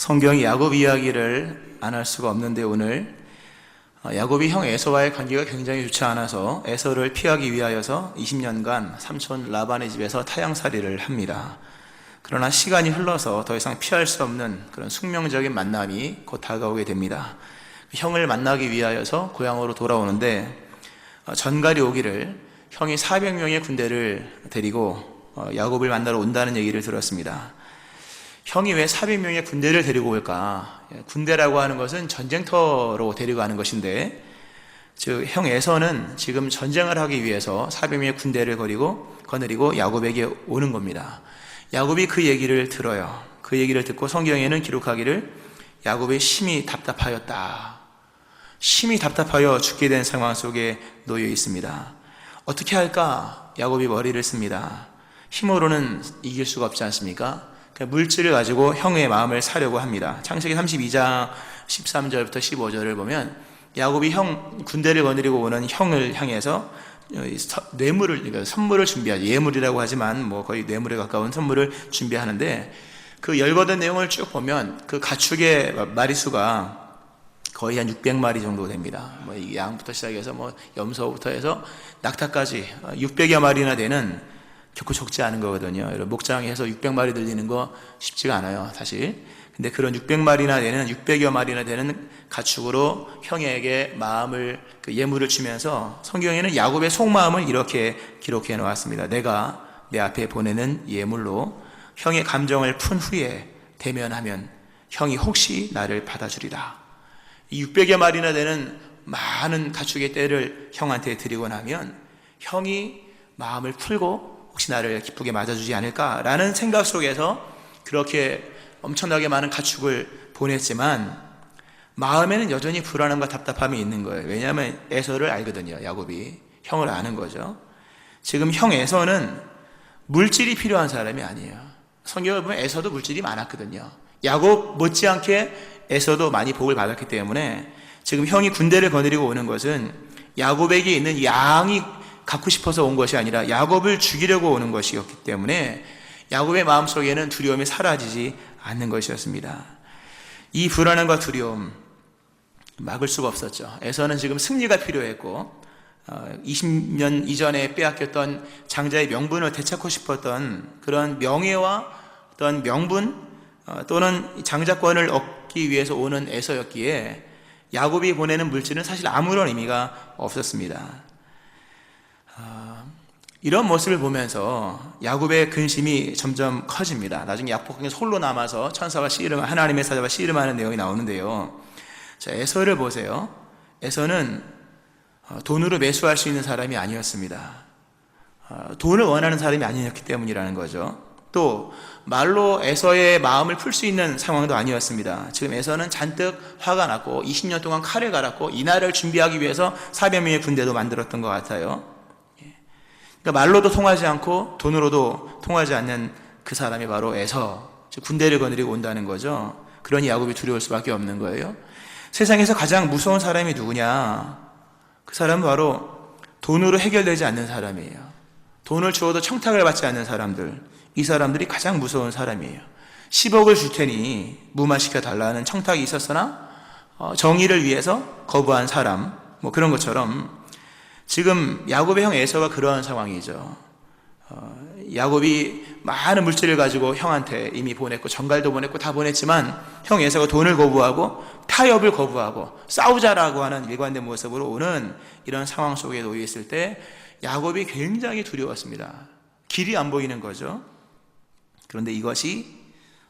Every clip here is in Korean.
성경이 야곱 이야기를 안 할 수가 없는데 오늘 야곱이 형 에서와의 관계가 굉장히 좋지 않아서 에서를 피하기 위하여서 20년간 삼촌 라반의 집에서 타향살이를 합니다. 그러나 시간이 흘러서 더 이상 피할 수 없는 그런 숙명적인 만남이 곧 다가오게 됩니다. 형을 만나기 위하여서 고향으로 돌아오는데 전갈이 오기를 형이 400명의 군대를 데리고 야곱을 만나러 온다는 얘기를 들었습니다. 형이 왜 400명의 군대를 데리고 올까? 군대라고 하는 것은 전쟁터로 데려가는 것인데, 즉 형 에서는 지금 전쟁을 하기 위해서 400명의 군대를 거느리고 야곱에게 오는 겁니다. 야곱이 그 얘기를 들어요. 그 얘기를 듣고 성경에는 기록하기를 야곱이 심히 답답하였다. 심히 답답하여 죽게 된 상황 속에 놓여 있습니다. 어떻게 할까? 야곱이 머리를 씁니다. 힘으로는 이길 수가 없지 않습니까? 물질을 가지고 형의 마음을 사려고 합니다. 창세기 32장 13절부터 15절을 보면 야곱이 군대를 거느리고 오는 형을 향해서 뇌물을, 그러니까 선물을 준비하죠. 예물이라고 하지만 거의 뇌물에 가까운 선물을 준비하는데, 그 열거된 내용을 쭉 보면 그 가축의 마리수가 거의 한 600마리 정도 됩니다. 양부터 시작해서 염소부터 해서 낙타까지 600여 마리나 되는, 결코 적지 않은 거거든요. 목장에서 600마리 들리는 거 쉽지가 않아요, 사실. 근데 그런 600여 마리나 되는 가축으로 형에게 예물을 주면서 성경에는 야곱의 속마음을 이렇게 기록해 놓았습니다. 내가 내 앞에 보내는 예물로 형의 감정을 푼 후에 대면하면 형이 혹시 나를 받아주리라. 이 600여 마리나 되는 많은 가축의 떼를 형한테 드리고 나면 형이 마음을 풀고 혹시 나를 기쁘게 맞아주지 않을까라는 생각 속에서 그렇게 엄청나게 많은 가축을 보냈지만 마음에는 여전히 불안함과 답답함이 있는 거예요. 왜냐하면 에서를 알거든요. 야곱이 형을 아는 거죠. 지금 형 에서는 물질이 필요한 사람이 아니에요. 성경을 보면 에서도 물질이 많았거든요. 야곱 못지않게 에서도 많이 복을 받았기 때문에 지금 형이 군대를 거느리고 오는 것은 야곱에게 있는 양이 갖고 싶어서 온 것이 아니라 야곱을 죽이려고 오는 것이었기 때문에 야곱의 마음속에는 두려움이 사라지지 않는 것이었습니다. 이 불안함과 두려움 막을 수가 없었죠. 에서는 지금 승리가 필요했고 20년 이전에 빼앗겼던 장자의 명분을 되찾고 싶었던 그런 명예와 어떤 명분 또는 장자권을 얻기 위해서 오는 에서였기에 야곱이 보내는 물질은 사실 아무런 의미가 없었습니다. 이런 모습을 보면서 야곱의 근심이 점점 커집니다. 나중에 약복강에서 홀로 남아서 하나님의 사자와 씨름하는 내용이 나오는데요. 자, 에서를 보세요. 에서는 돈으로 매수할 수 있는 사람이 아니었습니다. 돈을 원하는 사람이 아니었기 때문이라는 거죠. 또 말로 에서의 마음을 풀 수 있는 상황도 아니었습니다. 지금 에서는 잔뜩 화가 났고 20년 동안 칼을 갈았고 이날을 준비하기 위해서 400명의 군대도 만들었던 것 같아요. 그러니까 말로도 통하지 않고 돈으로도 통하지 않는 그 사람이 바로 에서, 즉 군대를 거느리고 온다는 거죠. 그러니 야곱이 두려울 수밖에 없는 거예요. 세상에서 가장 무서운 사람이 누구냐? 그 사람은 바로 돈으로 해결되지 않는 사람이에요. 돈을 주어도 청탁을 받지 않는 사람들, 이 사람들이 가장 무서운 사람이에요. 10억을 줄 테니 무마시켜 달라는 청탁이 있었으나 정의를 위해서 거부한 사람, 그런 것처럼 지금 야곱의 형 에서가 그러한 상황이죠. 야곱이 많은 물질을 가지고 형한테 이미 보냈고 전갈도 보냈고 다 보냈지만 형 에서가 돈을 거부하고 타협을 거부하고 싸우자라고 하는 일관된 모습으로 오는 이런 상황 속에 놓여 있을 때 야곱이 굉장히 두려웠습니다. 길이 안 보이는 거죠. 그런데 이것이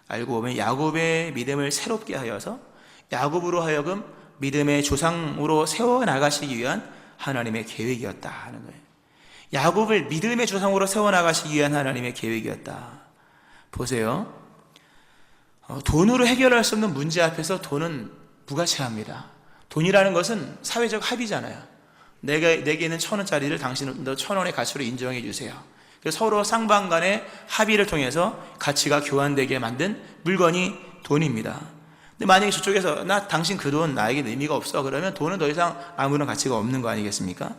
알고 보면 야곱의 믿음을 새롭게 하여서 야곱으로 하여금 믿음의 조상으로 세워나가시기 위한 하나님의 계획이었다 하는 거예요. 야곱을 믿음의 조상으로 세워나가시기 위한 하나님의 계획이었다. 보세요. 돈으로 해결할 수 없는 문제 앞에서 돈은 부가치합니다. 돈이라는 것은 사회적 합의잖아요. 내게 있는 1,000원짜리를 당신도 1,000원의 가치로 인정해 주세요. 그래서 서로 쌍방 간의 합의를 통해서 가치가 교환되게 만든 물건이 돈입니다. 근데 만약에 저쪽에서 당신 그 돈 나에게 의미가 없어 그러면 돈은 더 이상 아무런 가치가 없는 거 아니겠습니까?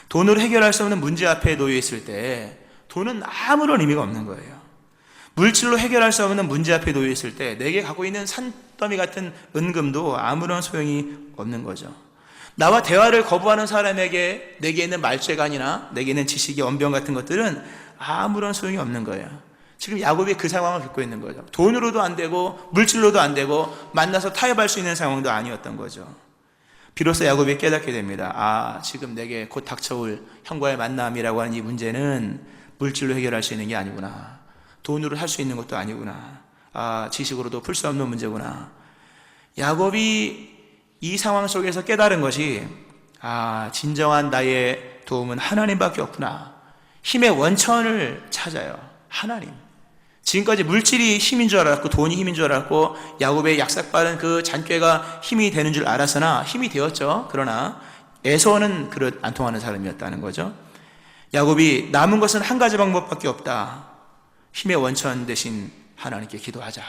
돈으로 해결할 수 없는 문제 앞에 놓여 있을 때 돈은 아무런 의미가 없는 거예요. 물질로 해결할 수 없는 문제 앞에 놓여 있을 때 내게 갖고 있는 산더미 같은 은금도 아무런 소용이 없는 거죠. 나와 대화를 거부하는 사람에게 내게 있는 말재간이나 내게 있는 지식의 언변 같은 것들은 아무런 소용이 없는 거예요. 지금 야곱이 그 상황을 겪고 있는 거죠. 돈으로도 안 되고 물질로도 안 되고 만나서 타협할 수 있는 상황도 아니었던 거죠. 비로소 야곱이 깨닫게 됩니다. 지금 내게 곧 닥쳐올 형과의 만남이라고 하는 이 문제는 물질로 해결할 수 있는 게 아니구나. 돈으로 할 수 있는 것도 아니구나. 지식으로도 풀 수 없는 문제구나. 야곱이 이 상황 속에서 깨달은 것이 진정한 나의 도움은 하나님밖에 없구나. 힘의 원천을 찾아요. 하나님. 지금까지 물질이 힘인 줄 알았고 돈이 힘인 줄 알았고 야곱의 약삭빠른 그 잔꾀가 힘이 되는 줄 알았으나 힘이 되었죠. 그러나 에서는 그릇 안 통하는 사람이었다는 거죠. 야곱이 남은 것은 한 가지 방법밖에 없다. 힘의 원천 대신 하나님께 기도하자.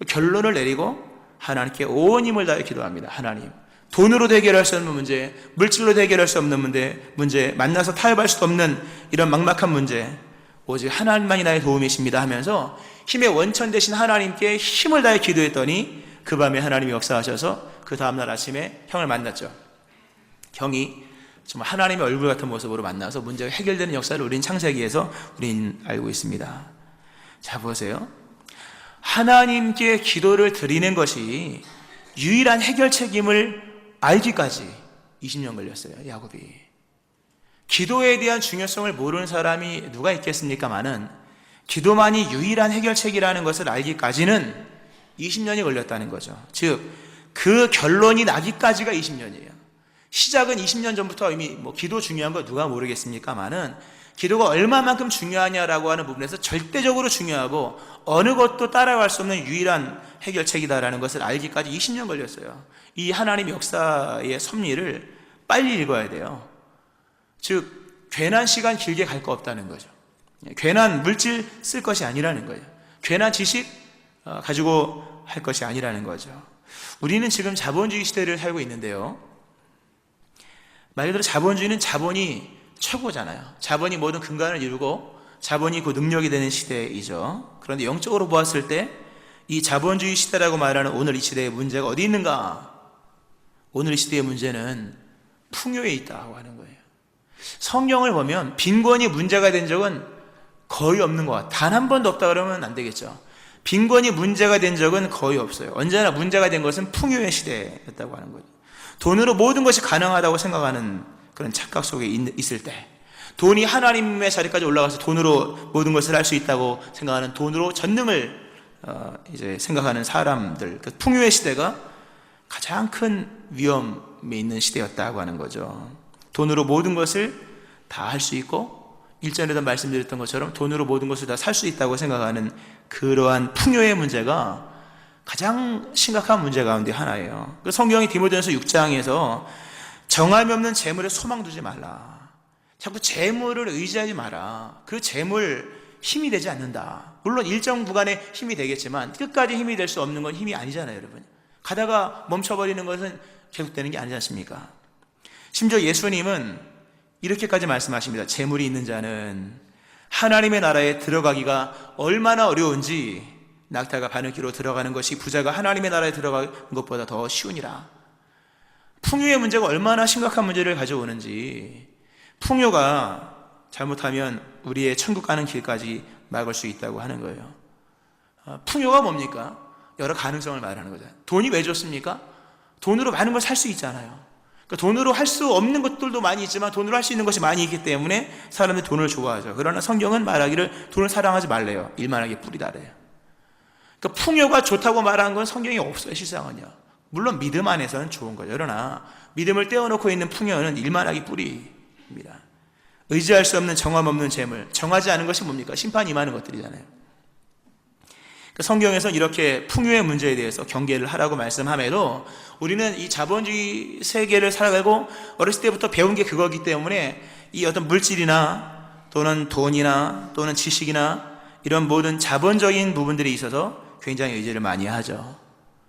결론을 내리고 하나님께 온 힘을 다해 기도합니다. 하나님, 돈으로도 해결할 수 없는 문제, 물질로도 해결할 수 없는 문제, 만나서 타협할 수 없는 이런 막막한 문제, 오직 하나님만이 나의 도움이십니다 하면서 힘의 원천 대신 하나님께 힘을 다해 기도했더니 그 밤에 하나님이 역사하셔서 그 다음날 아침에 형을 만났죠. 형이 정말 하나님의 얼굴 같은 모습으로 만나서 문제가 해결되는 역사를 우린 창세기에서 우린 알고 있습니다. 자, 보세요. 하나님께 기도를 드리는 것이 유일한 해결책임을 알기까지 20년 걸렸어요. 야곱이. 기도에 대한 중요성을 모르는 사람이 누가 있겠습니까마는 기도만이 유일한 해결책이라는 것을 알기까지는 20년이 걸렸다는 거죠. 즉, 그 결론이 나기까지가 20년이에요. 시작은 20년 전부터 이미 기도 중요한 거 누가 모르겠습니까마는 기도가 얼마만큼 중요하냐라고 하는 부분에서 절대적으로 중요하고 어느 것도 따라갈 수 없는 유일한 해결책이다라는 것을 알기까지 20년 걸렸어요. 이 하나님의 역사의 섭리를 빨리 읽어야 돼요. 즉, 괜한 시간 길게 갈 거 없다는 거죠. 괜한 물질 쓸 것이 아니라는 거예요. 괜한 지식 가지고 할 것이 아니라는 거죠. 우리는 지금 자본주의 시대를 살고 있는데요. 말 그대로 자본주의는 자본이 최고잖아요. 자본이 모든 근간을 이루고 자본이 그 능력이 되는 시대이죠. 그런데 영적으로 보았을 때 이 자본주의 시대라고 말하는 오늘 이 시대의 문제가 어디 있는가? 오늘 이 시대의 문제는 풍요에 있다고 하는 거예요. 성경을 보면 빈곤이 문제가 된 적은 거의 없는 것 같아요. 단 한 번도 없다 그러면 안 되겠죠. 빈곤이 문제가 된 적은 거의 없어요. 언제나 문제가 된 것은 풍요의 시대였다고 하는 거죠. 돈으로 모든 것이 가능하다고 생각하는 그런 착각 속에 있을 때, 돈이 하나님의 자리까지 올라가서 돈으로 모든 것을 할 수 있다고 생각하는, 돈으로 전능을 이제 생각하는 사람들, 그 풍요의 시대가 가장 큰 위험에 있는 시대였다고 하는 거죠. 돈으로 모든 것을 다 할 수 있고, 일전에도 말씀드렸던 것처럼 돈으로 모든 것을 다 살 수 있다고 생각하는 그러한 풍요의 문제가 가장 심각한 문제 가운데 하나예요. 성경이 디모데전서 6장에서 정함이 없는 재물에 소망 두지 말라. 자꾸 재물을 의지하지 마라. 그 재물 힘이 되지 않는다. 물론 일정 구간에 힘이 되겠지만 끝까지 힘이 될 수 없는 건 힘이 아니잖아요, 여러분. 가다가 멈춰버리는 것은 계속되는 게 아니지 않습니까? 심지어 예수님은 이렇게까지 말씀하십니다. 재물이 있는 자는 하나님의 나라에 들어가기가 얼마나 어려운지 낙타가 바늘기로 들어가는 것이 부자가 하나님의 나라에 들어가는 것보다 더 쉬우니라. 풍요의 문제가 얼마나 심각한 문제를 가져오는지, 풍요가 잘못하면 우리의 천국 가는 길까지 막을 수 있다고 하는 거예요. 풍요가 뭡니까? 여러 가능성을 말하는 거죠. 돈이 왜 좋습니까? 돈으로 많은 걸 살 수 있잖아요. 그러니까 돈으로 할 수 없는 것들도 많이 있지만 돈으로 할 수 있는 것이 많이 있기 때문에 사람들이 돈을 좋아하죠. 그러나 성경은 말하기를 돈을 사랑하지 말래요. 일만하게 뿌리다래요. 그러니까 풍요가 좋다고 말하는 건 성경이 없어요, 실상은요. 물론 믿음 안에서는 좋은 거죠. 그러나 믿음을 떼어놓고 있는 풍요는 일만하기 뿌리입니다. 의지할 수 없는 정함 없는 재물, 정하지 않은 것이 뭡니까? 심판이 임하는 것들이잖아요. 그러니까 성경에서 이렇게 풍요의 문제에 대해서 경계를 하라고 말씀함에도 우리는 이 자본주의 세계를 살아가고 어렸을 때부터 배운 게 그거기 때문에 이 어떤 물질이나 또는 돈이나 또는 지식이나 이런 모든 자본적인 부분들이 있어서 굉장히 의지를 많이 하죠.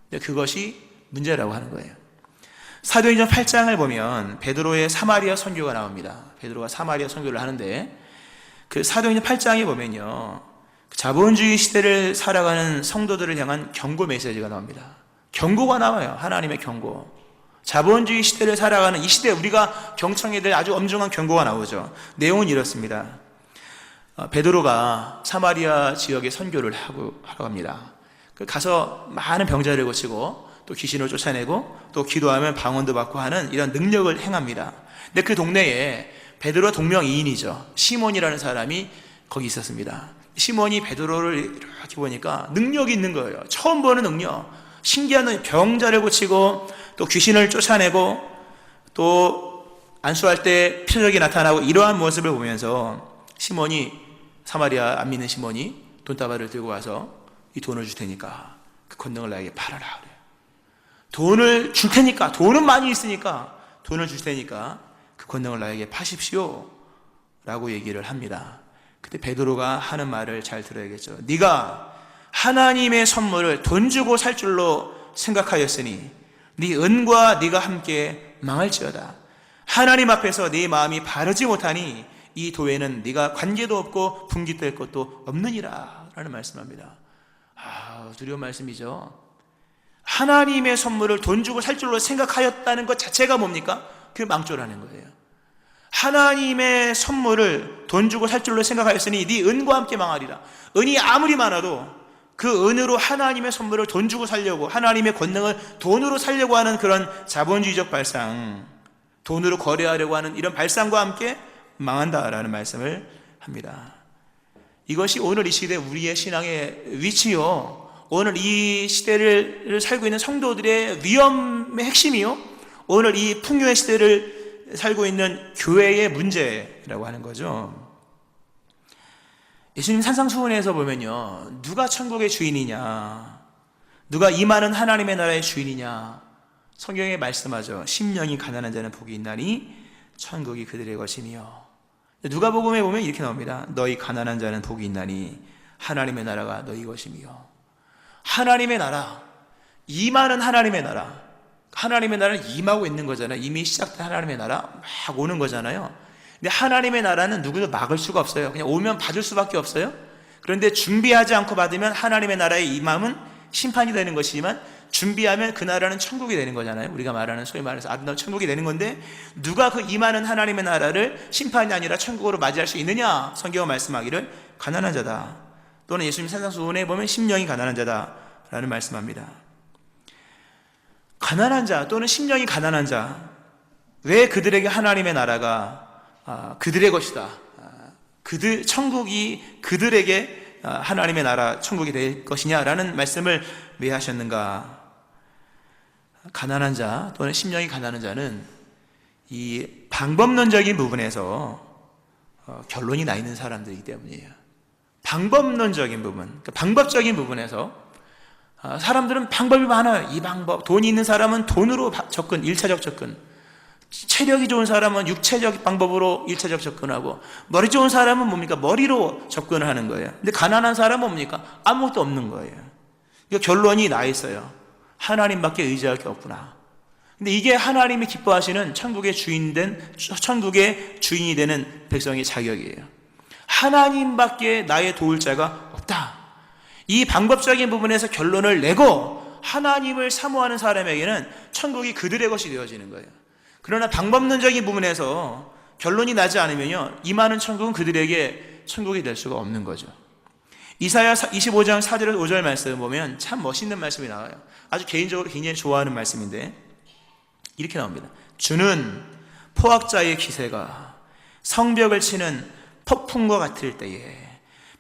근데 그것이 문제라고 하는 거예요. 사도행전 8장을 보면 베드로의 사마리아 선교가 나옵니다. 베드로가 사마리아 선교를 하는데 그 사도행전 8장에 보면요, 자본주의 시대를 살아가는 성도들을 향한 경고 메시지가 나옵니다. 경고가 나와요. 하나님의 경고. 자본주의 시대를 살아가는 이 시대에 우리가 경청해야 될 아주 엄중한 경고가 나오죠. 내용은 이렇습니다. 베드로가 사마리아 지역에 선교를 하러 갑니다. 가서 많은 병자를 고치고 또 귀신을 쫓아내고 또 기도하면 방언도 받고 하는 이런 능력을 행합니다. 근데 그 동네에 베드로 동명이인이죠. 시몬이라는 사람이 거기 있었습니다. 시몬이 베드로를 이렇게 보니까 능력이 있는 거예요. 처음 보는 능력. 신기한 병자를 고치고 또 귀신을 쫓아내고 또 안수할 때 표적이 나타나고 이러한 모습을 보면서 사마리아 안 믿는 시몬이 돈다발을 들고 와서 이 돈을 줄 테니까 그 권능을 나에게 팔아라 그래요. 돈을 줄 테니까, 돈은 많이 있으니까 돈을 줄 테니까 그 권능을 나에게 파십시오 라고 얘기를 합니다. 그때 베드로가 하는 말을 잘 들어야겠죠. 네가 하나님의 선물을 돈 주고 살 줄로 생각하였으니 네 은과 네가 함께 망할지어다. 하나님 앞에서 네 마음이 바르지 못하니 이 도에는 네가 관계도 없고 분깃될 것도 없느니라 라는 말씀합니다. 두려운 말씀이죠. 하나님의 선물을 돈 주고 살 줄로 생각하였다는 것 자체가 뭡니까? 그게 망조라는 거예요. 하나님의 선물을 돈 주고 살 줄로 생각하였으니 네 은과 함께 망하리라. 은이 아무리 많아도 그 은으로 하나님의 선물을 돈 주고 살려고, 하나님의 권능을 돈으로 살려고 하는 그런 자본주의적 발상, 돈으로 거래하려고 하는 이런 발상과 함께 망한다라는 말씀을 합니다. 이것이 오늘 이 시대 우리의 신앙의 위치요, 오늘 이 시대를 살고 있는 성도들의 위험의 핵심이요, 오늘 이 풍요의 시대를 살고 있는 교회의 문제라고 하는 거죠. 예수님 산상수훈에서 보면요, 누가 천국의 주인이냐, 누가 임하는 하나님의 나라의 주인이냐, 성경에 말씀하죠. 심령이 가난한 자는 복이 있나니 천국이 그들의 것이며, 누가복음에 보면 이렇게 나옵니다. 너희 가난한 자는 복이 있나니 하나님의 나라가 너희 것이며. 하나님의 나라, 임하는 하나님의 나라, 하나님의 나라는 임하고 있는 거잖아요. 이미 시작된 하나님의 나라 막 오는 거잖아요. 근데 하나님의 나라는 누구도 막을 수가 없어요. 그냥 오면 받을 수밖에 없어요. 그런데 준비하지 않고 받으면 하나님의 나라의 임함은 심판이 되는 것이지만, 준비하면 그 나라는 천국이 되는 거잖아요. 우리가 말하는 소위 말해서 아름다운 천국이 되는 건데, 누가 그 임하는 하나님의 나라를 심판이 아니라 천국으로 맞이할 수 있느냐? 성경은 말씀하기를 가난한 자다, 또는 예수님 산상수훈에 보면 심령이 가난한 자다라는 말씀합니다. 가난한 자 또는 심령이 가난한 자, 왜 그들에게 하나님의 나라가 그들의 것이다, 천국이 그들에게 하나님의 나라 천국이 될 것이냐라는 말씀을 왜 하셨는가? 가난한 자 또는 심령이 가난한 자는 이 방법론적인 부분에서 결론이 나 있는 사람들이기 때문이에요. 방법론적인 부분, 그러니까 방법적인 부분에서 사람들은 방법이 많아요. 이 방법, 돈이 있는 사람은 돈으로 접근, 1차적 접근, 체력이 좋은 사람은 육체적 방법으로 1차적 접근하고, 머리 좋은 사람은 뭡니까? 머리로 접근을 하는 거예요. 근데 가난한 사람은 뭡니까? 아무것도 없는 거예요. 그러니까 결론이 나 있어요. 하나님밖에 의지할 게 없구나. 근데 이게 하나님이 기뻐하시는 천국의 주인이 되는 백성의 자격이에요. 하나님밖에 나의 도울 자가 없다. 이 방법적인 부분에서 결론을 내고 하나님을 사모하는 사람에게는 천국이 그들의 것이 되어지는 거예요. 그러나 방법론적인 부분에서 결론이 나지 않으면요, 임하는 천국은 그들에게 천국이 될 수가 없는 거죠. 이사야 25장 4절 5절 말씀 보면 참 멋있는 말씀이 나와요. 아주 개인적으로 굉장히 좋아하는 말씀인데 이렇게 나옵니다. 주는 포악자의 기세가 성벽을 치는 폭풍과 같을 때에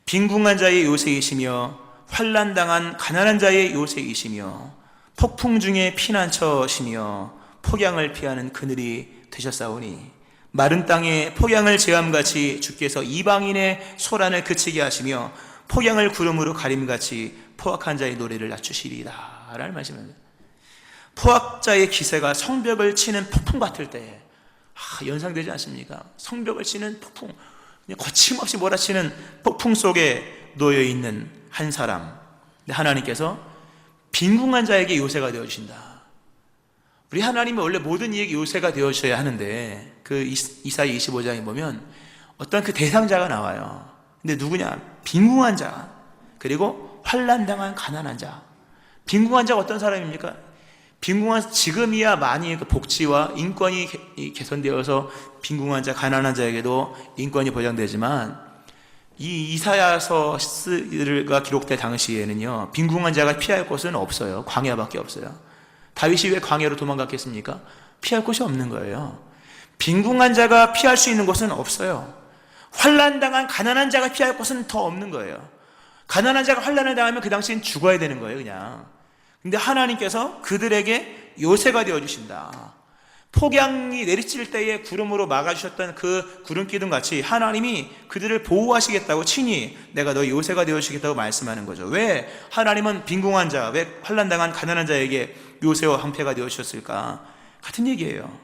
빈궁한 자의 요새이시며 환난당한 가난한 자의 요새이시며 폭풍 중에 피난처시며 폭양을 피하는 그늘이 되셨사오니, 마른 땅에 폭양을 제함같이 주께서 이방인의 소란을 그치게 하시며 폭양을 구름으로 가림같이 포악한 자의 노래를 낮추시리다 라는 말씀입니다. 포악자의 기세가 성벽을 치는 폭풍 같을 때, 연상되지 않습니까? 성벽을 치는 폭풍, 거침없이 몰아치는 폭풍 속에 놓여있는 한 사람, 하나님께서 빈궁한 자에게 요새가 되어주신다. 우리 하나님은 원래 모든 이에게 요새가 되어주셔야 하는데, 그 이사야 25장에 보면 어떤 그 대상자가 나와요. 근데 누구냐? 빈궁한 자, 그리고 환난당한 가난한 자. 빈궁한 자가 어떤 사람입니까? 빈궁한, 지금이야 많이 복지와 인권이 개선되어서 빈궁한 자, 가난한 자에게도 인권이 보장되지만, 이 이사야서가 기록될 당시에는요, 빈궁한 자가 피할 곳은 없어요. 광야밖에 없어요. 다윗이 왜 광야로 도망갔겠습니까? 피할 곳이 없는 거예요. 빈궁한 자가 피할 수 있는 곳은 없어요. 환난당한 가난한 자가 피할 곳은 더 없는 거예요. 가난한 자가 환난을 당하면 그 당시엔 죽어야 되는 거예요, 그냥. 근데 하나님께서 그들에게 요새가 되어주신다. 폭양이 내리칠 때에 구름으로 막아주셨던 그 구름기둥 같이 하나님이 그들을 보호하시겠다고 친히 내가 너의 요새가 되어주시겠다고 말씀하는 거죠. 왜 하나님은 빈궁한 자, 왜 환난당한 가난한 자에게 요새와 방패가 되어주셨을까? 같은 얘기예요.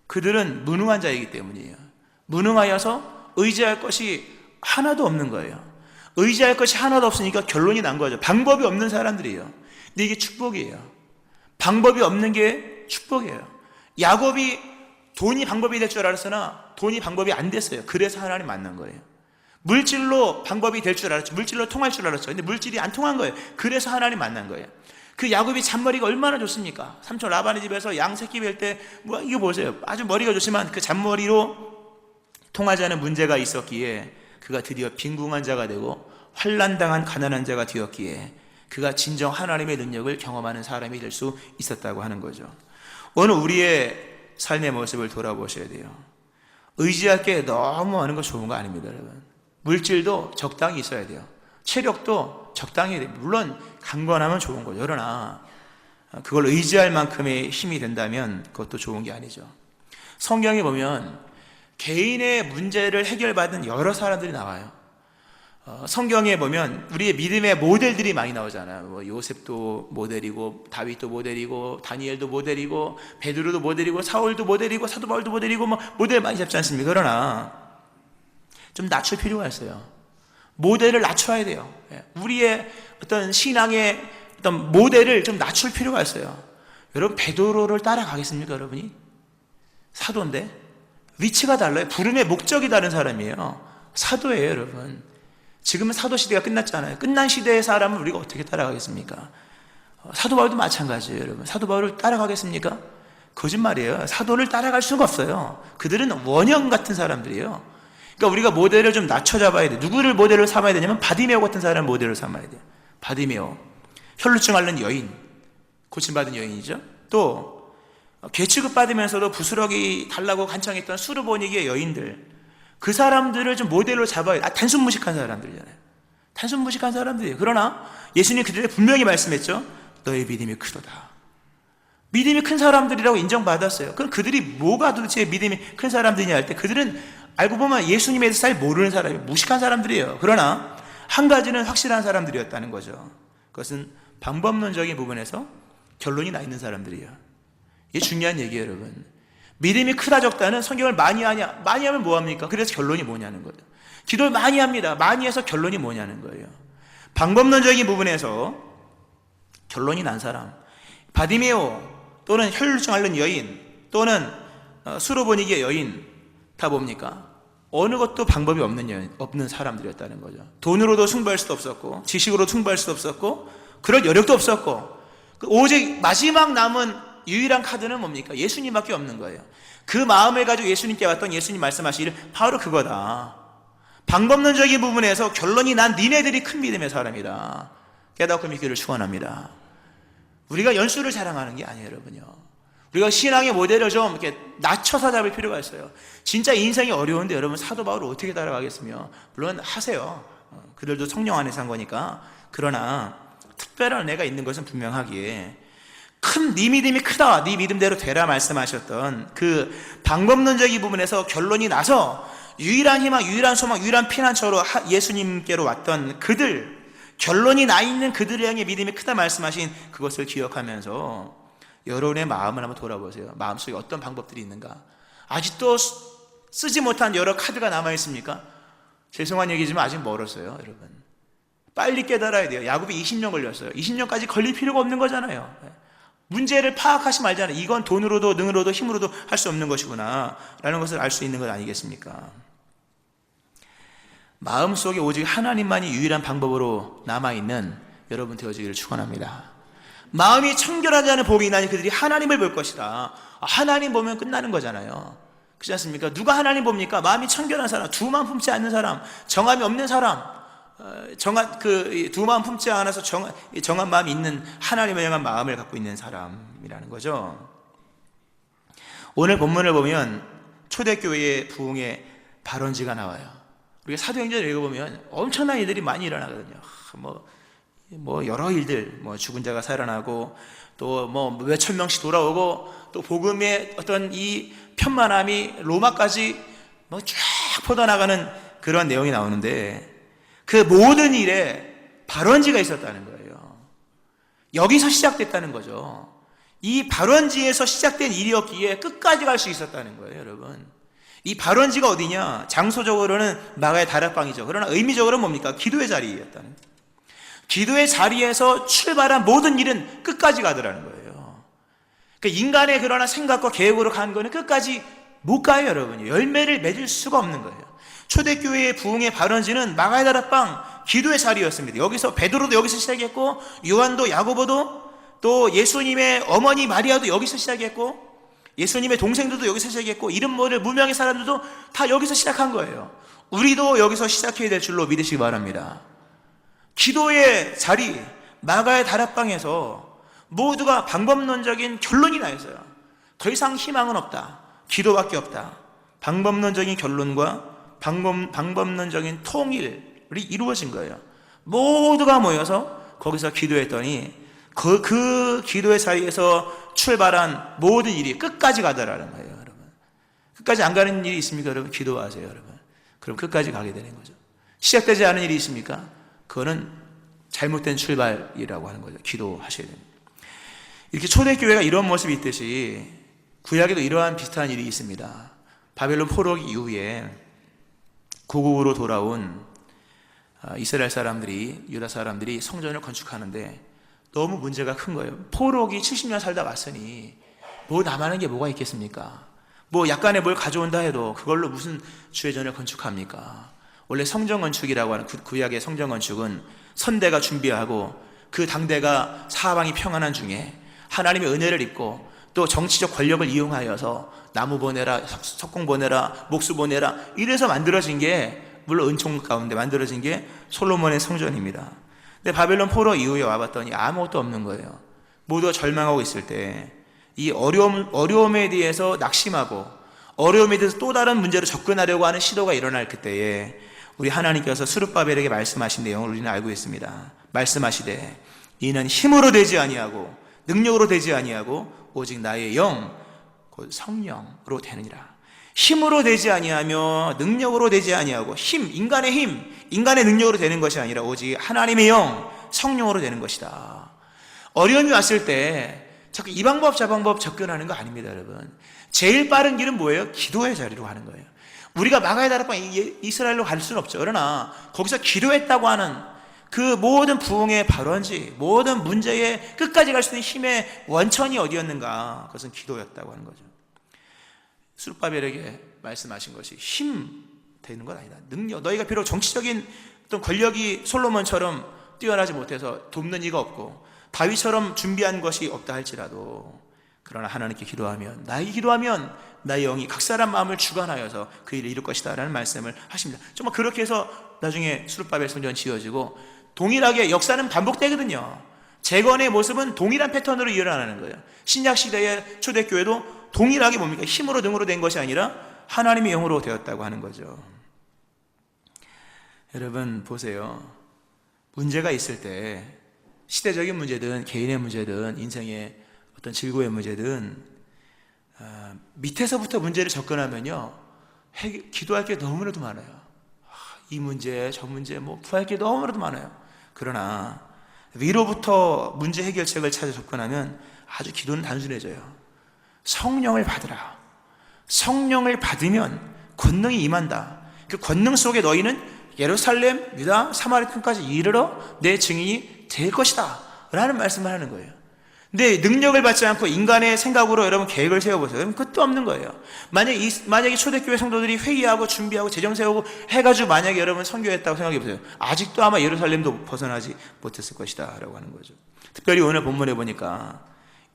그들은 무능한 자이기 때문이에요. 무능하여서 의지할 것이 하나도 없는 거예요. 의지할 것이 하나도 없으니까 결론이 난 거죠. 방법이 없는 사람들이에요. 근데 이게 축복이에요. 방법이 없는 게 축복이에요. 야곱이 돈이 방법이 될 줄 알았으나 돈이 방법이 안 됐어요. 그래서 하나님 만난 거예요. 물질로 방법이 될 줄 알았죠. 물질로 통할 줄 알았죠. 근데 물질이 안 통한 거예요. 그래서 하나님 만난 거예요. 그 야곱이 잔머리가 얼마나 좋습니까? 삼촌 라반의 집에서 양 새끼 뵐 때, 이거 보세요. 아주 머리가 좋지만 그 잔머리로 통하지 않은 문제가 있었기에 그가 드디어 빈궁한 자가 되고 환난당한 가난한 자가 되었기에 그가 진정 하나님의 능력을 경험하는 사람이 될 수 있었다고 하는 거죠. 오늘 우리의 삶의 모습을 돌아보셔야 돼요. 의지할 게 너무 많은 거 좋은 거 아닙니다, 여러분. 물질도 적당히 있어야 돼요. 체력도 적당히 해야 돼요. 물론 강건하면 좋은 거죠. 그러나 그걸 의지할 만큼의 힘이 된다면 그것도 좋은 게 아니죠. 성경에 보면 개인의 문제를 해결받은 여러 사람들이 나와요. 성경에 보면 우리의 믿음의 모델들이 많이 나오잖아요. 요셉도 모델이고, 다윗도 모델이고, 다니엘도 모델이고, 베드로도 모델이고, 사울도 모델이고, 사도 바울도 모델이고, 모델 많이 잡지 않습니까? 그러나 좀 낮출 필요가 있어요. 모델을 낮춰야 돼요. 우리의 어떤 신앙의 어떤 모델을 좀 낮출 필요가 있어요. 여러분, 베드로를 따라가겠습니까, 여러분이? 사도인데 위치가 달라요. 부름의 목적이 다른 사람이에요. 사도예요, 여러분. 지금은 사도 시대가 끝났잖아요. 끝난 시대의 사람을 우리가 어떻게 따라가겠습니까? 사도 바울도 마찬가지예요, 여러분. 사도 바울을 따라가겠습니까? 거짓말이에요. 사도를 따라갈 수가 없어요. 그들은 원형 같은 사람들이에요. 그러니까 우리가 모델을 좀 낮춰 잡아야 돼요. 누구를 모델로 삼아야 되냐면 바디메오 같은 사람을 모델로 삼아야 돼요. 바디메오. 혈루증 앓는 여인. 고침받은 여인이죠. 또 괴취급 받으면서도 부스러기 달라고 간청했던 수르보니게의 여인들. 그 사람들을 좀 모델로 잡아야 돼요. 단순 무식한 사람들이잖아요. 단순 무식한 사람들이에요. 그러나 예수님 그들에게 분명히 말씀했죠. 너의 믿음이 크도다. 믿음이 큰 사람들이라고 인정받았어요. 그럼 그들이 뭐가 도대체 믿음이 큰 사람들이냐 할 때 그들은 알고 보면 예수님에 대해서 잘 모르는 사람이에요. 무식한 사람들이에요. 그러나 한 가지는 확실한 사람들이었다는 거죠. 그것은 방법론적인 부분에서 결론이 나 있는 사람들이에요. 이게 중요한 얘기예요, 여러분. 믿음이 크다 적다는 성경을 많이 하냐? 많이 하면 뭐합니까? 그래서 결론이 뭐냐는 거예요. 기도를 많이 합니다. 많이 해서 결론이 뭐냐는 거예요. 방법론적인 부분에서 결론이 난 사람, 바디메오 또는 혈루증 앓는 여인 또는 수로보니게의 여인 다 뭡니까? 어느 것도 방법이 없는 사람들이었다는 거죠. 돈으로도 승부할 수도 없었고 지식으로 승부할 수도 없었고 그럴 여력도 없었고 오직 마지막 남은 유일한 카드는 뭡니까? 예수님밖에 없는 거예요. 그 마음을 가지고 예수님께 왔던 예수님 말씀하시기를 바로 그거다. 방법론적인 부분에서 결론이 난 니네들이 큰 믿음의 사람이다. 깨닫고 믿기를 축원합니다. 우리가 연수를 자랑하는 게 아니에요, 여러분요. 우리가 신앙의 모델을 좀 이렇게 낮춰서 잡을 필요가 있어요. 진짜 인생이 어려운데 여러분 사도 바울을 어떻게 따라가겠으며? 물론 하세요. 그들도 성령 안에서 한 거니까. 그러나 특별한 은혜가 있는 것은 분명하기에 네 믿음이 크다, 네 믿음대로 되라 말씀하셨던 그 방법론적인 부분에서 결론이 나서 유일한 희망, 유일한 소망, 유일한 피난처로 예수님께로 왔던 그들, 결론이 나 있는 그들을 향해 믿음이 크다 말씀하신 그것을 기억하면서 여러분의 마음을 한번 돌아보세요. 마음속에 어떤 방법들이 있는가? 아직도 쓰지 못한 여러 카드가 남아있습니까? 죄송한 얘기지만 아직 멀었어요, 여러분. 빨리 깨달아야 돼요. 야곱이 20년 걸렸어요. 20년까지 걸릴 필요가 없는 거잖아요. 문제를 파악하지 말잖아요. 이건 돈으로도 능으로도 힘으로도 할 수 없는 것이구나 라는 것을 알 수 있는 것 아니겠습니까? 마음속에 오직 하나님만이 유일한 방법으로 남아있는 여러분 되어지기를 축원합니다. 마음이 청결한 자는 복이 있나니 그들이 하나님을 볼 것이다. 하나님 보면 끝나는 거잖아요. 그렇지 않습니까? 누가 하나님 봅니까? 마음이 청결한 사람, 두 마음 품지 않는 사람, 정함이 없는 사람, 두 마음 품지 않아서 정한 마음이 있는 하나님을 향한 마음을 갖고 있는 사람이라는 거죠. 오늘 본문을 보면 초대교회의 부흥의 발원지가 나와요. 우리가 사도행전을 읽어보면 엄청난 일들이 많이 일어나거든요. 여러 일들, 죽은 자가 살아나고 또 몇천 명씩 돌아오고 또 복음의 어떤 이 편만함이 로마까지 쫙 퍼져나가는 그런 내용이 나오는데 그 모든 일에 발원지가 있었다는 거예요. 여기서 시작됐다는 거죠. 이 발원지에서 시작된 일이었기에 끝까지 갈 수 있었다는 거예요, 여러분. 이 발원지가 어디냐? 장소적으로는 마가의 다락방이죠. 그러나 의미적으로는 뭡니까? 기도의 자리였다는 거예요. 기도의 자리에서 출발한 모든 일은 끝까지 가더라는 거예요. 그러니까 인간의 그러나 생각과 계획으로 간 거는 끝까지 못 가요, 여러분. 열매를 맺을 수가 없는 거예요. 초대교회의 부흥의 발원지는 마가의 다락방, 기도의 자리였습니다. 여기서 베드로도 여기서 시작했고, 요한도 야고보도 또 예수님의 어머니 마리아도 여기서 시작했고, 예수님의 동생들도 여기서 시작했고, 이름 모를 무명의 사람들도 다 여기서 시작한 거예요. 우리도 여기서 시작해야 될 줄로 믿으시기 바랍니다. 기도의 자리, 마가의 다락방에서 모두가 방법론적인 결론이 나 있어요. 더 이상 희망은 없다. 기도밖에 없다. 방법론적인 결론과 방법론적인 통일이 이루어진 거예요. 모두가 모여서 거기서 기도했더니 그 기도의 자리에서 출발한 모든 일이 끝까지 가더라는 거예요, 여러분. 끝까지 안 가는 일이 있습니까, 여러분? 기도하세요, 여러분. 그럼 끝까지 가게 되는 거죠. 시작되지 않은 일이 있습니까? 그거는 잘못된 출발이라고 하는 거죠. 기도하셔야 됩니다. 이렇게 초대교회가 이런 모습이 있듯이 구약에도 이러한 비슷한 일이 있습니다. 바벨론 포로 이후에 고국으로 돌아온 이스라엘 사람들이, 유다 사람들이 성전을 건축하는데 너무 문제가 큰 거예요. 포로기 70년 살다 왔으니 남아는 게 뭐가 있겠습니까? 약간의 뭘 가져온다 해도 그걸로 무슨 주회전을 건축합니까? 원래 성전 건축이라고 하는 구약의 성전 건축은 선대가 준비하고 그 당대가 사방이 평안한 중에 하나님의 은혜를 입고 또 정치적 권력을 이용하여서 나무 보내라, 석공 보내라, 목수 보내라 이래서 만들어진 게, 물론 은총 가운데 만들어진 게 솔로몬의 성전입니다. 근데 바벨론 포로 이후에 와봤더니 아무것도 없는 거예요. 모두가 절망하고 있을 때 이 어려움에 대해서 낙심하고 어려움에 대해서 또 다른 문제로 접근하려고 하는 시도가 일어날 그때에 우리 하나님께서 스룹바벨에게 말씀하신 내용을 우리는 알고 있습니다. 말씀하시되 이는 힘으로 되지 아니하고 능력으로 되지 아니하고 오직 나의 영 곧 성령으로 되느니라. 힘으로 되지 아니하며 능력으로 되지 아니하고 인간의 힘, 인간의 능력으로 되는 것이 아니라 오직 하나님의 영, 성령으로 되는 것이다. 어려움이 왔을 때 자꾸 이 방법 저 방법 접근하는 거 아닙니다, 여러분. 제일 빠른 길은 뭐예요? 기도의 자리로 가는 거예요. 우리가 마가의 다락방 이스라엘로 갈 수는 없죠. 그러나 거기서 기도했다고 하는 그 모든 부흥의 발원지, 모든 문제의 끝까지 갈 수 있는 힘의 원천이 어디였는가? 그것은 기도였다고 하는 거죠. 스룹바벨에게 말씀하신 것이 힘 되는 건 아니다. 능력. 너희가 비록 정치적인 어떤 권력이 솔로몬처럼 뛰어나지 못해서 돕는 이가 없고 다윗처럼 준비한 것이 없다 할지라도, 그러나 하나님께 기도하면, 나에게 기도하면 나의 영이 각 사람 마음을 주관하여서 그 일을 이룰 것이다 라는 말씀을 하십니다. 정말 그렇게 해서 나중에 스룹바벨 성전 지어지고 동일하게 역사는 반복되거든요. 재건의 모습은 동일한 패턴으로 일어나는 거예요. 신약시대의 초대교회도 동일하게 뭡니까? 힘으로 능으로 된 것이 아니라 하나님의 영으로 되었다고 하는 거죠. 여러분 보세요. 문제가 있을 때 시대적인 문제든 개인의 문제든 인생의 어떤 즐거움의 문제든 밑에서부터 문제를 접근하면요 기도할 게 너무나도 많아요. 이 문제 저 문제 구할 게 너무나도 많아요. 그러나 위로부터 문제 해결책을 찾아 접근하면 아주 기도는 단순해져요. 성령을 받으라. 성령을 받으면 권능이 임한다. 그 권능 속에 너희는 예루살렘, 유다, 사마리아까지 이르러 내 증인이 될 것이다 라는 말씀을 하는 거예요. 근데 능력을 받지 않고 인간의 생각으로 여러분 계획을 세워보세요. 여러분 끝도 없는 거예요. 만약에 초대교회 성도들이 회의하고 준비하고 재정 세우고 해가지고 만약에 여러분 선교했다고 생각해보세요. 아직도 아마 예루살렘도 벗어나지 못했을 것이다 라고 하는 거죠. 특별히 오늘 본문에 보니까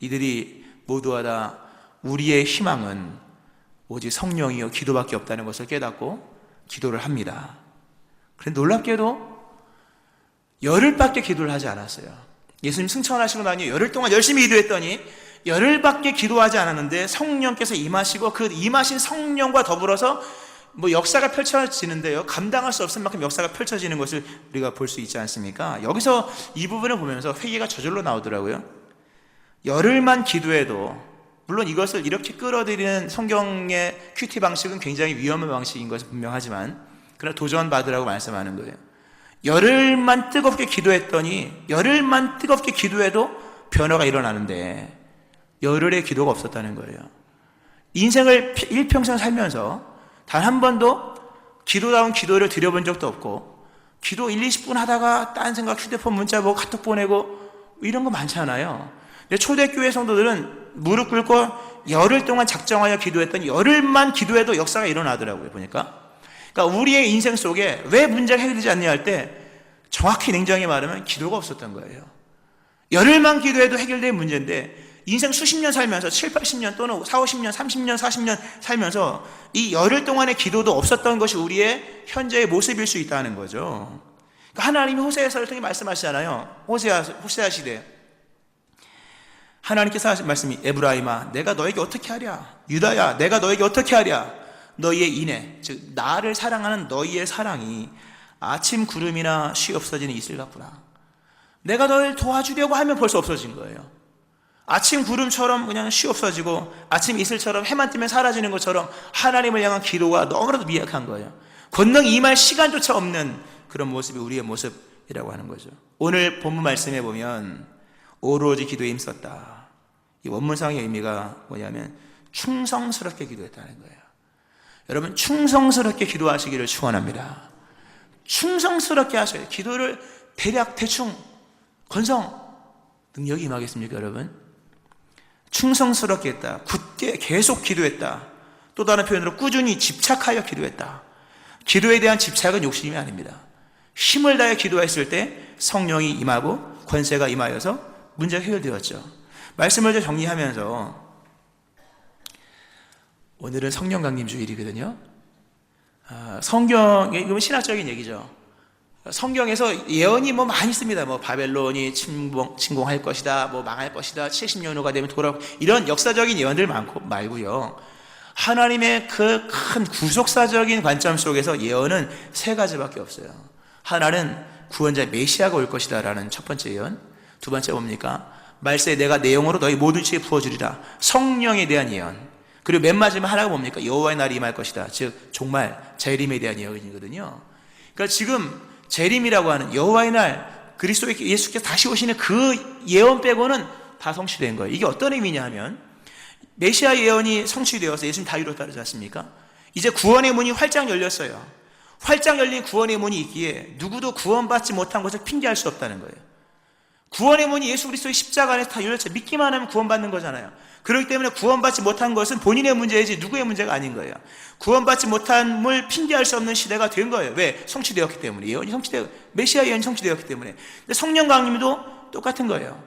이들이 모두가 다 우리의 희망은 오직 성령이요 기도밖에 없다는 것을 깨닫고 기도를 합니다. 그런데 놀랍게도 열흘밖에 기도를 하지 않았어요. 예수님 승천하시고 나니 열흘 동안 열심히 기도했더니 열흘밖에 기도하지 않았는데 성령께서 임하시고 그 임하신 성령과 더불어서 역사가 펼쳐지는데요, 감당할 수 없을 만큼 역사가 펼쳐지는 것을 우리가 볼 수 있지 않습니까? 여기서 이 부분을 보면서 회개가 저절로 나오더라고요. 열흘만 기도해도, 물론 이것을 이렇게 끌어들이는 성경의 큐티 방식은 굉장히 위험한 방식인 것은 분명하지만 그러나 도전받으라고 말씀하는 거예요. 열흘만 뜨겁게 기도했더니 열흘만 뜨겁게 기도해도 변화가 일어나는데 열흘의 기도가 없었다는 거예요. 인생을 일평생 살면서 단 한 번도 기도다운 기도를 드려본 적도 없고 기도 1, 20분 하다가 딴 생각 휴대폰 문자 보고 카톡 보내고 이런 거 많잖아요. 근데 초대교회 성도들은 무릎 꿇고 열흘 동안 작정하여 기도했더니 열흘만 기도해도 역사가 일어나더라고요. 보니까 그러니까 우리의 인생 속에 왜 문제가 해결되지 않냐 할 때 정확히 냉정히 말하면 기도가 없었던 거예요. 열흘만 기도해도 해결된 문제인데 인생 수십 년 살면서 7, 80년 또는 4, 50년, 30년, 40년 살면서 이 열흘 동안의 기도도 없었던 것이 우리의 현재의 모습일 수 있다는 거죠. 그러니까 하나님이 호세아서를 통해 말씀하시잖아요. 호세아 시대 하나님께서 하신 말씀이 에브라임아 내가 너에게 어떻게 하랴, 유다야 내가 너에게 어떻게 하랴, 너희의 인애, 즉 나를 사랑하는 너희의 사랑이 아침 구름이나 쉬 없어지는 이슬 같구나. 내가 너희를 도와주려고 하면 벌써 없어진 거예요. 아침 구름처럼 그냥 쉬 없어지고 아침 이슬처럼 해만 뜨면 사라지는 것처럼 하나님을 향한 기도가 너무나도 미약한 거예요. 권능이 임할 시간조차 없는 그런 모습이 우리의 모습이라고 하는 거죠. 오늘 본문 말씀에 보면 오로지 기도에 힘썼다. 이 원문상의 의미가 뭐냐면 충성스럽게 기도했다는 거예요. 여러분 충성스럽게 기도하시기를 축원합니다. 충성스럽게 하셔야 돼요. 기도를 대충 건성 능력이 임하겠습니까 여러분? 충성스럽게 했다. 굳게 계속 기도했다. 또 다른 표현으로 꾸준히 집착하여 기도했다. 기도에 대한 집착은 욕심이 아닙니다. 힘을 다해 기도했을 때 성령이 임하고 권세가 임하여서 문제가 해결되었죠. 말씀을 좀 정리하면서 오늘은 성령 강림 주일이거든요. 성경이 신학적인 얘기죠. 성경에서 예언이 많이 있습니다. 바벨론이 침공할 것이다, 망할 것이다, 70년 후가 되면 돌아오고 이런 역사적인 예언들 말고요. 하나님의 그 큰 구속사적인 관점 속에서 예언은 세 가지밖에 없어요. 하나는 구원자 메시아가 올 것이다 라는 첫 번째 예언. 두 번째 뭡니까? 말세에 내가 내 영으로 너희 모든 죄에 부어주리라. 성령에 대한 예언. 그리고 맨 마지막 하나가 뭡니까? 여호와의 날이 임할 것이다. 즉 종말 재림에 대한 예언이거든요. 그러니까 지금 재림이라고 하는 여호와의 날, 그리스도의 예수께서 다시 오시는 그 예언 빼고는 다 성취된 거예요. 이게 어떤 의미냐 하면 메시아 예언이 성취되어서 예수님 다 이뤘다 그러지 않습니까? 이제 구원의 문이 활짝 열렸어요. 활짝 열린 구원의 문이 있기에 누구도 구원받지 못한 것을 핑계할 수 없다는 거예요. 구원의 문이 예수 그리스도의 십자가 안에서 다 열렸죠. 믿기만 하면 구원받는 거잖아요. 그렇기 때문에 구원받지 못한 것은 본인의 문제이지 누구의 문제가 아닌 거예요. 구원받지 못함을 핑계할 수 없는 시대가 된 거예요. 왜? 성취되었기 때문에. 메시아 예언이 성취되었기 때문에. 근데 성령 강림도 똑같은 거예요.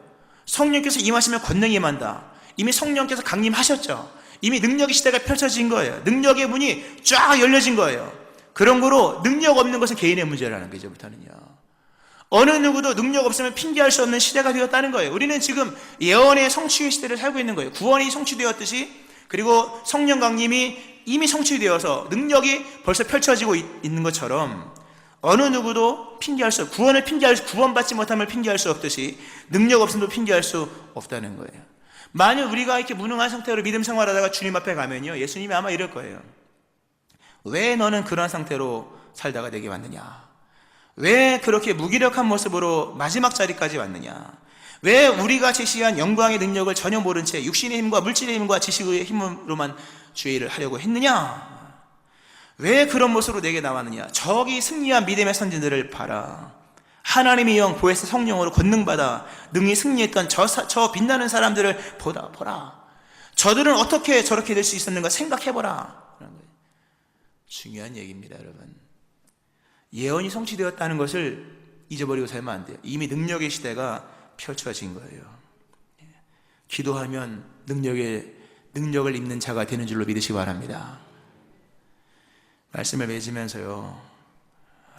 성령께서 임하시면 권능이 임한다. 이미 성령께서 강림하셨죠. 이미 능력의 시대가 펼쳐진 거예요. 능력의 문이 쫙 열려진 거예요. 그런 거로 능력 없는 것은 개인의 문제라는 거죠. 이제부터는요. 어느 누구도 능력 없으면 핑계할 수 없는 시대가 되었다는 거예요. 우리는 지금 예언의 성취의 시대를 살고 있는 거예요. 구원이 성취되었듯이, 그리고 성령 강림이 이미 성취되어서 능력이 벌써 펼쳐지고 있는 것처럼 어느 누구도 핑계할 수 없고, 구원받지 못함을 핑계할 수 없듯이 능력 없음도 핑계할 수 없다는 거예요. 만약 우리가 이렇게 무능한 상태로 믿음 생활하다가 주님 앞에 가면요, 예수님이 아마 이럴 거예요. 왜 너는 그런 상태로 살다가 내게 왔느냐? 왜 그렇게 무기력한 모습으로 마지막 자리까지 왔느냐? 왜 우리가 제시한 영광의 능력을 전혀 모른 채 육신의 힘과 물질의 힘과 지식의 힘으로만 주의 일을 하려고 했느냐? 왜 그런 모습으로 내게 나왔느냐? 저기 승리한 믿음의 선진들을 봐라. 하나님의 영 보혜사 성령으로 권능받아 능히 승리했던 저 빛나는 사람들을 보라. 저들은 어떻게 저렇게 될 수 있었는가 생각해보라. 중요한 얘기입니다, 여러분. 예언이 성취되었다는 것을 잊어버리고 살면 안 돼요. 이미 능력의 시대가 펼쳐진 거예요. 기도하면 능력을 입는 자가 되는 줄로 믿으시기 바랍니다. 말씀을 맺으면서요,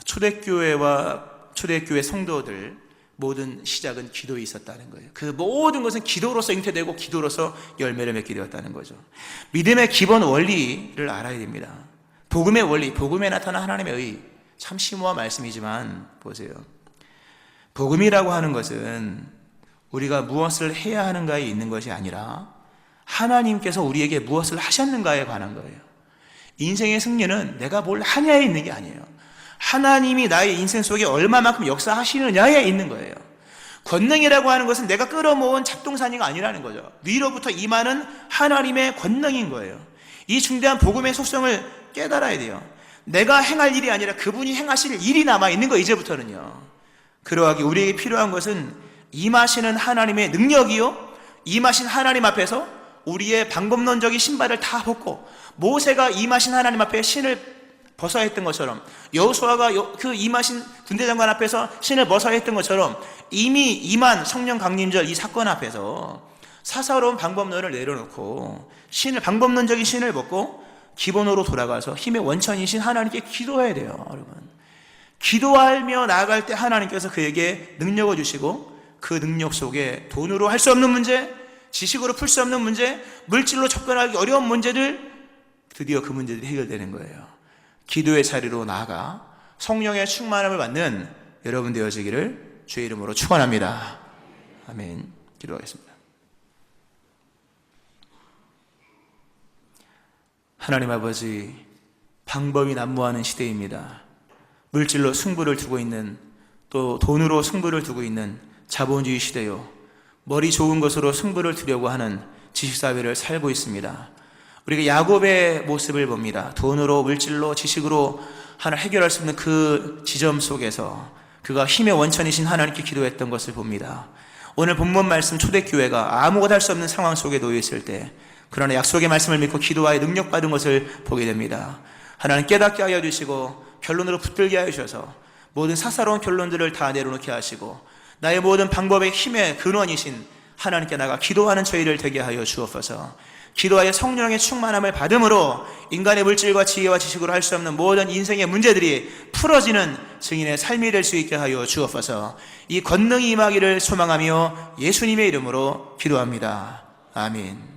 초대교회 성도들 모든 시작은 기도에 있었다는 거예요. 그 모든 것은 기도로서 잉태되고 기도로서 열매를 맺게 되었다는 거죠. 믿음의 기본 원리를 알아야 됩니다. 복음의 원리, 복음에 나타난 하나님의 의, 참 심오한 말씀이지만 보세요. 복음이라고 하는 것은 우리가 무엇을 해야 하는가에 있는 것이 아니라 하나님께서 우리에게 무엇을 하셨는가에 관한 거예요. 인생의 승리는 내가 뭘 하냐에 있는 게 아니에요. 하나님이 나의 인생 속에 얼마만큼 역사하시느냐에 있는 거예요. 권능이라고 하는 것은 내가 끌어모은 잡동사니가 아니라는 거죠. 위로부터 임하는 하나님의 권능인 거예요. 이 중대한 복음의 속성을 깨달아야 돼요. 내가 행할 일이 아니라 그분이 행하실 일이 남아있는 거, 이제부터는요. 그러하기 우리에게 필요한 것은 임하시는 하나님의 능력이요, 임하신 하나님 앞에서 우리의 방법론적인 신발을 다 벗고, 모세가 임하신 하나님 앞에 신을 벗어야 했던 것처럼, 여호수아가 그 임하신 군대장관 앞에서 신을 벗어야 했던 것처럼, 이미 임한 성령 강림절 이 사건 앞에서 사사로운 방법론을 내려놓고 방법론적인 신을 벗고 기본으로 돌아가서 힘의 원천이신 하나님께 기도해야 돼요, 여러분. 기도하며 나아갈 때 하나님께서 그에게 능력을 주시고, 그 능력 속에 돈으로 할 수 없는 문제, 지식으로 풀 수 없는 문제, 물질로 접근하기 어려운 문제들, 드디어 그 문제들이 해결되는 거예요. 기도의 자리로 나아가 성령의 충만함을 받는 여러분 되어지기를 주의 이름으로 축원합니다. 아멘. 기도하겠습니다. 하나님 아버지, 방법이 난무하는 시대입니다. 물질로 승부를 두고 있는, 또 돈으로 승부를 두고 있는 자본주의 시대요, 머리 좋은 것으로 승부를 두려고 하는 지식사회를 살고 있습니다. 우리가 야곱의 모습을 봅니다. 돈으로, 물질로, 지식으로 하나 해결할 수 없는 그 지점 속에서 그가 힘의 원천이신 하나님께 기도했던 것을 봅니다. 오늘 본문 말씀, 초대교회가 아무것도 할 수 없는 상황 속에 놓여 있을 때 그러나 약속의 말씀을 믿고 기도하여 능력받은 것을 보게 됩니다. 하나님 깨닫게 하여 주시고 결론으로 붙들게 하여 주셔서 모든 사사로운 결론들을 다 내려놓게 하시고 나의 모든 방법의 힘의 근원이신 하나님께 나가 기도하는 저희를 되게 하여 주옵소서. 기도하여 성령의 충만함을 받음으로 인간의 물질과 지혜와 지식으로 할 수 없는 모든 인생의 문제들이 풀어지는 증인의 삶이 될 수 있게 하여 주옵소서. 이 권능이 임하기를 소망하며 예수님의 이름으로 기도합니다. 아멘.